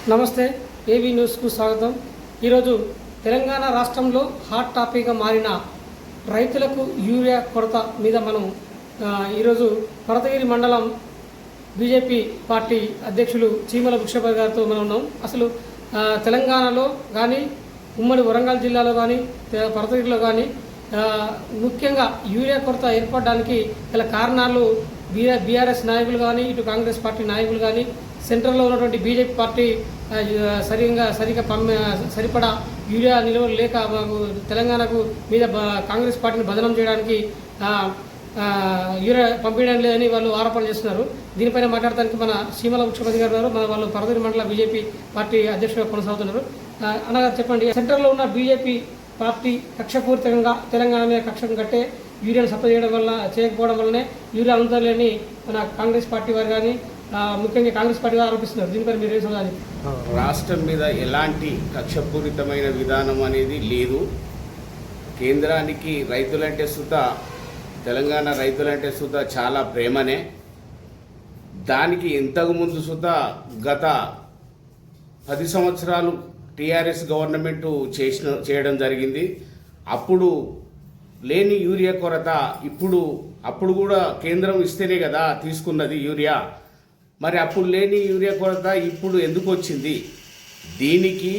నమస్తే, ఏవీ న్యూస్కు స్వాగతం. ఈరోజు తెలంగాణ రాష్ట్రంలో హాట్ టాపిక్గా మారిన రైతులకు యూరియా కొరత మీద మనం ఈరోజు కొరతగిరి మండలం బీజేపీ పార్టీ అధ్యక్షులు చీమల భుక్షపతి గారితో మనం ఉన్నాం. అసలు తెలంగాణలో కానీ ఉమ్మడి వరంగల్ జిల్లాలో కానీ కొరతగిరిలో కానీ ముఖ్యంగా యూరియా కొరత ఏర్పడడానికి గల కారణాలు బీఆర్ఎస్ నాయకులు కానీ ఇటు కాంగ్రెస్ పార్టీ నాయకులు కానీ సెంట్రల్లో ఉన్నటువంటి బీజేపీ పార్టీ సరిపడా యూరియా నిల్వలు లేక తెలంగాణకు మీద కాంగ్రెస్ పార్టీని బదనం చేయడానికి యూరియా పంపించడం లేదని వాళ్ళు ఆరోపణలు చేస్తున్నారు. దీనిపైన మాట్లాడటానికి మన చీమల భుక్షపతి గారు వాళ్ళు కొరతగిరి మండల బీజేపీ పార్టీ అధ్యక్షులుగా కొనసాగుతున్నారు. అనగా చెప్పండి, సెంట్రల్లో ఉన్న బీజేపీ పార్టీ కక్షపూరితంగా తెలంగాణ మీద కక్షం కట్టే యూరియాను సప్లై చేయకపోవడం వల్లనే యూరియా అందుతలేని మన కాంగ్రెస్ పార్టీ వారు కానీ ముఖ్యంగా కాంగ్రెస్ పార్టీ వారు ఆరోపిస్తున్నారు. దీనిపై మీరు ఏం సమాధానం? రాష్ట్రం మీద ఎలాంటి కక్షపూరితమైన విధానం అనేది లేదు. కేంద్రానికి రైతులంటే సుత తెలంగాణ రైతులంటే సుత చాలా ప్రేమనే. దానికి ఇంతకుముందు సుత గత 10 సంవత్సరాలు టీఆర్ఎస్ గవర్నమెంట్ చేయడం జరిగింది. అప్పుడు లేని యూరియా కొరత అప్పుడు కూడా కేంద్రం ఇస్తేనే కదా తీసుకున్నది యూరియా. మరి అప్పుడు లేని యూరియా కొరత ఇప్పుడు ఎందుకు వచ్చింది? దీనికి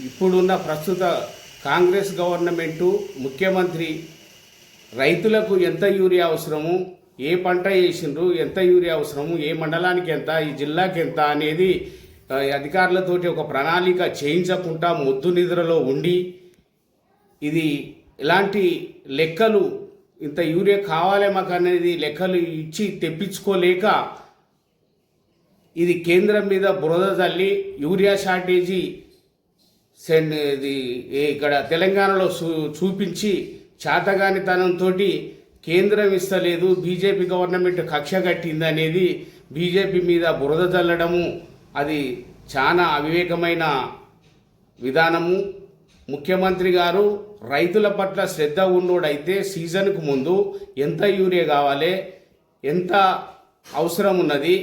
ఇప్పుడున్న ప్రస్తుత కాంగ్రెస్ గవర్నమెంటు ముఖ్యమంత్రి రైతులకు ఎంత యూరియా అవసరము, ఏ పంట వేసిండ్రు, ఎంత యూరియా అవసరము, ఏ మండలానికి ఎంత, ఈ జిల్లాకి ఎంత అనేది అధికారులతోటి ఒక ప్రణాళిక చేయించకుండా మొద్దు నిద్రలో ఉండి ఇది ఇలాంటి లెక్కలు ఇంత యూరియా కావాలి మాకు అనేది లెక్కలు ఇచ్చి తెప్పించుకోలేక ఇది కేంద్రం మీద బురద తల్లి యూరియా షార్టేజీ ఇక్కడ తెలంగాణలో చూపించి చాతగానితనంతో కేంద్రం ఇస్తలేదు, బీజేపీ గవర్నమెంట్ కక్ష కట్టింది అనేది బీజేపీ మీద బురద చల్లడము అది చాలా అవివేకమైన విధానము. ముఖ్యమంత్రి గారు రైతుల పట్ల శ్రద్ధ ఉన్నోడైతే సీజన్కు ముందు ఎంత యూరియా కావాలి, ఎంత అవసరం ఉన్నది,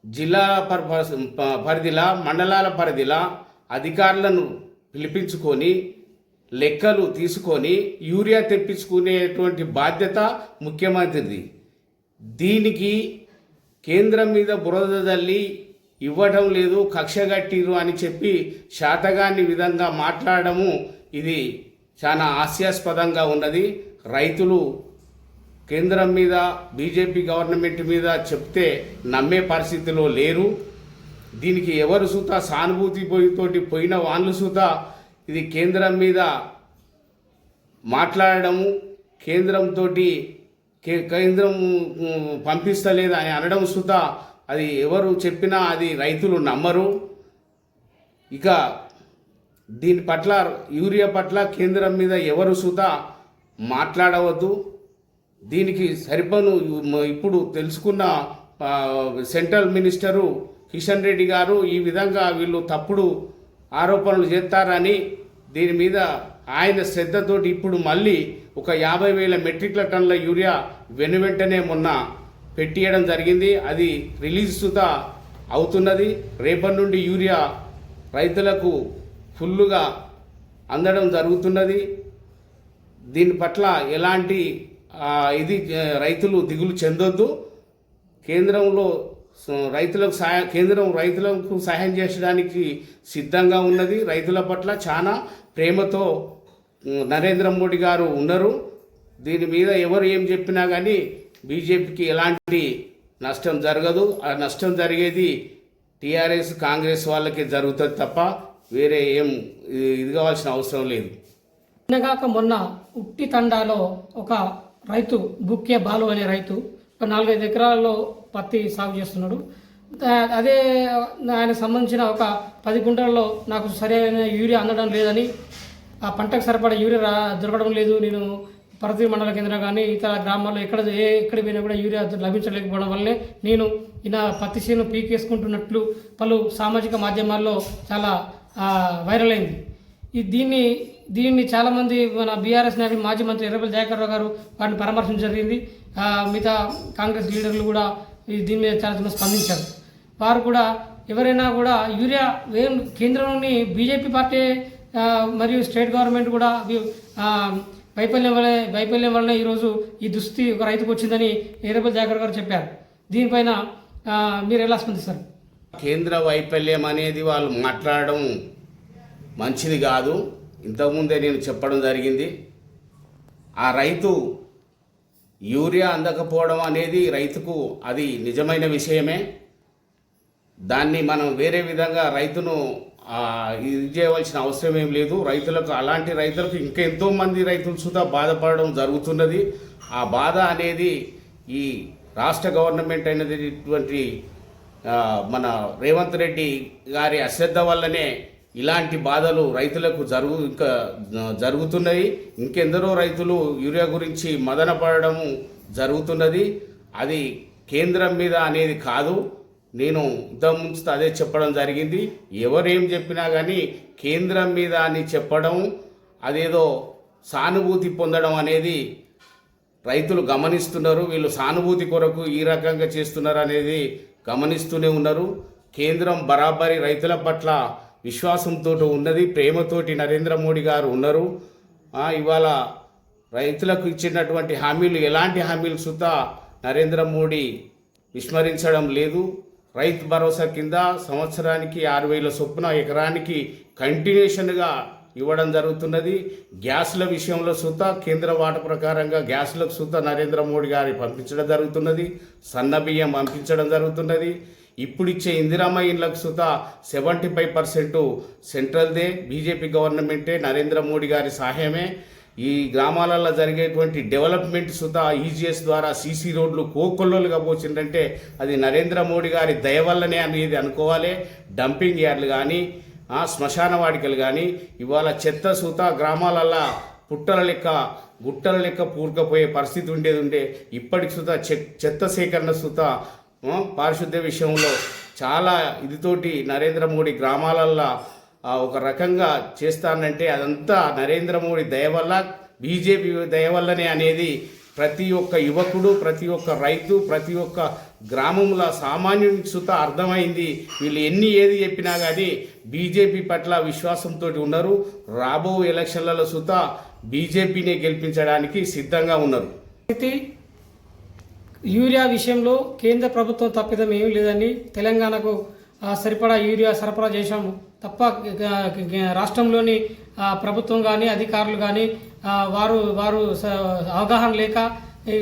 జిల్లాల పరిధిలా మండలాల పరిధిలా అధికారులను పిలిపించుకొని లెక్కలు తీసుకొని యూరియా తెప్పించుకునేటువంటి బాధ్యత ముఖ్యమంత్రిది. దీనికి కేంద్రం మీద బురద తల్లి ఇవ్వడం లేదు, కక్ష కట్టిరు అని చెప్పి శాతగాని విధంగా మాట్లాడము ఇది చాలా హాస్యాస్పదంగా ఉన్నది. రైతులు కేంద్రం మీద బీజేపీ గవర్నమెంట్ మీద చెప్తే నమ్మే పరిస్థితిలో లేరు. దీనికి ఎవరు సుత సానుభూతి పోయిన వాళ్ళు సుత ఇది కేంద్రం మీద మాట్లాడము, కేంద్రం పంపిస్తలేదు అని అనడం సుత అది ఎవరు చెప్పినా అది రైతులు నమ్మరు. ఇక దీని పట్ల యూరియా పట్ల కేంద్రం మీద ఎవరు సుత మాట్లాడవద్దు. దీనికి సరిపను ఇప్పుడు తెలుసుకున్న సెంట్రల్ మినిస్టరు కిషన్ రెడ్డి గారు ఈ విధంగా వీళ్ళు తప్పుడు ఆరోపణలు చేస్తారని దీని మీద ఆయన శ్రద్ధతోటి ఇప్పుడు మళ్ళీ ఒక 50,000 మెట్రిక్ టన్నుల యూరియా వెనువెంటనే మొన్న పెట్టియడం జరిగింది. అది రిలీజ్ సుతా అవుతున్నది. రేపటి నుండి యూరియా రైతులకు ఫుల్లుగా అందడం జరుగుతున్నది. దీని పట్ల ఎలాంటి రైతులు దిగులు చెందొద్దు. కేంద్రం రైతులకు సహాయం చేయడానికి సిద్ధంగా ఉన్నది. రైతుల పట్ల చాలా ప్రేమతో నరేంద్ర మోడీ గారు ఉన్నారు. దీని మీద ఎవరు ఏం చెప్పినా కానీ బీజేపీకి ఎలాంటి నష్టం జరగదు. ఆ నష్టం జరిగేది టీఆర్ఎస్ కాంగ్రెస్ వాళ్ళకి జరుగుతుంది తప్ప వేరే ఏం ఇది కావాల్సిన అవసరం లేదు. నిన్నగాక మొన్న ఉట్టి తండాలో ఒక రైతు బుక్కే బాలు అనే రైతు ఒక 4-5 ఎకరాల్లో పత్తి సాగు చేస్తున్నాడు. అదే ఆయనకు సంబంధించిన ఒక 10 గుంటల్లో నాకు సరైన యూరియా అందడం లేదని, ఆ పంటకు సరిపడా యూరియా దొరకడం లేదు, నేను కొరతగిరి మండల కేంద్రం కానీ ఇతర గ్రామాల్లో ఎక్కడ పోయినా కూడా యూరియా లభించలేకపోవడం వల్లనే నేను పత్తి చేను పీకేసుకుంటున్నట్లు పలు సామాజిక మాధ్యమాల్లో చాలా వైరల్ అయింది. దీన్ని చాలామంది మన బీఆర్ఎస్ నాయకులు మాజీ మంత్రి ఎర్రబెల్లి దయాకర్ రావు గారు వారిని పరామర్శించడం జరిగింది. మిగతా కాంగ్రెస్ లీడర్లు కూడా దీని మీద చాలా స్పందించారు. వారు కూడా ఎవరైనా కూడా యూరియా కేంద్రంలోని బీజేపీ పార్టీ మరియు స్టేట్ గవర్నమెంట్ కూడా వైఫల్యం వలన ఈరోజు ఈ దుస్థితి ఒక రైతుకు వచ్చిందని ఎర్రబెల్లి దయాకర్ గారు చెప్పారు. దీనిపైన మీరు ఎలా స్పందిస్తారు? కేంద్ర వైఫల్యం అనేది వాళ్ళు మాట్లాడడం మంచిది కాదు. ఇంతకుముందే నేను చెప్పడం జరిగింది. ఆ రైతు యూరియా అందకపోవడం అనేది రైతుకు అది నిజమైన విషయమే. దాన్ని మనం వేరే విధంగా రైతును ఇది చేయవలసిన అవసరం ఏం లేదు. రైతులకు అలాంటి రైతులకు ఇంకా ఎంతోమంది రైతులు సుతా బాధపడడం జరుగుతున్నది. ఆ బాధ అనేది ఈ రాష్ట్ర గవర్నమెంట్ అయినటువంటి మన రేవంత్ రెడ్డి గారి అశ్రద్ధ వల్లనే ఇలాంటి బాధలు రైతులకు జరుగుతున్నాయి. ఇంకెందరో రైతులు యూరియా గురించి మదన పడడం జరుగుతున్నది. అది కేంద్రం మీద అనేది కాదు. నేను ఇంతకుముందు అదే చెప్పడం జరిగింది. ఎవరేం చెప్పినా కానీ కేంద్రం మీద అని చెప్పడం, అదేదో సానుభూతి పొందడం అనేది రైతులు గమనిస్తున్నారు. వీళ్ళు సానుభూతి కొరకు ఈ రకంగా చేస్తున్నారు అనేది గమనిస్తూనే ఉన్నారు. కేంద్రం బరాబరి రైతుల పట్ల విశ్వాసంతో ఉన్నది, ప్రేమతోటి నరేంద్ర మోడీ గారు ఉన్నారు. ఇవాళ రైతులకు ఇచ్చినటువంటి హామీలు ఎలాంటి హామీలు సుతా నరేంద్ర మోడీ విస్మరించడం లేదు. రైతు భరోసా కింద సంవత్సరానికి 6,000 చొప్పున ఎకరానికి కంటిన్యూషన్గా ఇవ్వడం జరుగుతున్నది. గ్యాస్ల విషయంలో సుత కేంద్ర వాట ప్రకారంగా గ్యాస్లకు సుత నరేంద్ర మోడీ గారి పంపించడం జరుగుతున్నది. సన్న బియ్యం పంపించడం జరుగుతున్నది. ఇప్పుడు ఇచ్చే ఇందిరమ్మ ఇండ్లకు సుత 75% సెంట్రల్దే, బీజేపీ గవర్నమెంటే, నరేంద్ర మోడీ గారి సహాయమే. ఈ గ్రామాలలో జరిగేటువంటి డెవలప్మెంట్ సుతా ఈజీఎస్ ద్వారా సీసీ రోడ్లు కోకొల్లలుగా పోచిందంటే అది నరేంద్ర మోడీ గారి దయ వల్లనే అనేది అనుకోవాలి. డంపింగ్ యార్డ్లు కానీ శ్మశాన వాడికలు కానీ ఇవాళ చెత్త సూత గ్రామాలల్లో పుట్టల లెక్క గుట్టల లెక్క పూరుకపోయే పరిస్థితి ఉండే ఇప్పటికి సుత చెత్త సేకరణ సుత పారిశుద్ధ్య విషయంలో చాలా ఇదితోటి నరేంద్ర మోడీ గ్రామాలల్లో ఒక రకంగా చేస్తానంటే అదంతా నరేంద్ర మోడీ దయ వల్ల, బీజేపీ దయ వల్లనే అనేది ప్రతి ఒక్క యువకుడు, ప్రతి ఒక్క రైతు, ప్రతి ఒక్క గ్రామంలో సామాన్యునికి సుత అర్థమైంది. వీళ్ళు ఏది చెప్పినా కానీ బీజేపీ పట్ల విశ్వాసంతో ఉన్నారు. రాబో ఎలక్షన్లలో సుత బీజేపీనే గెలిపించడానికి సిద్ధంగా ఉన్నారు. యూరియా విషయంలో కేంద్ర ప్రభుత్వం తప్పిదం ఏమీ లేదని, తెలంగాణకు సరిపడా యూరియా సరఫరా చేశాము తప్ప రాష్ట్రంలోని ప్రభుత్వం కానీ అధికారులు కానీ వారు అవగాహన లేక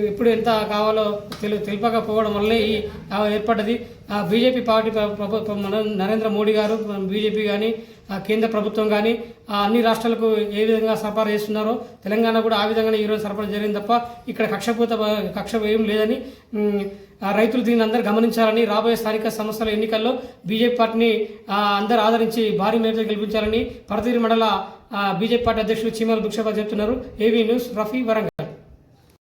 ఇప్పుడు ఎంత కావాలో తెలిపకపోవడం వల్లే ఈ ఏర్పడ్డది. బీజేపీ పార్టీ నరేంద్ర మోడీ గారు, బీజేపీ కానీ కేంద్ర ప్రభుత్వం కానీ అన్ని రాష్ట్రాలకు ఏ విధంగా సరఫరా చేస్తున్నారో తెలంగాణ కూడా ఆ విధంగానే ఈరోజు సరఫరా జరిగింది తప్ప ఇక్కడ కక్ష ఏం లేదని రైతులు దీన్ని అందరూ గమనించాలని, రాబోయే స్థానిక సంస్థల ఎన్నికల్లో బీజేపీ పార్టీని అందరూ ఆదరించి భారీ మేరతో గెలిపించాలని పరతీరు మండల బీజేపీ పార్టీ అధ్యక్షులు చీమల భిక్షపతి చెప్తున్నారు. AV news, Rafi, Warangal.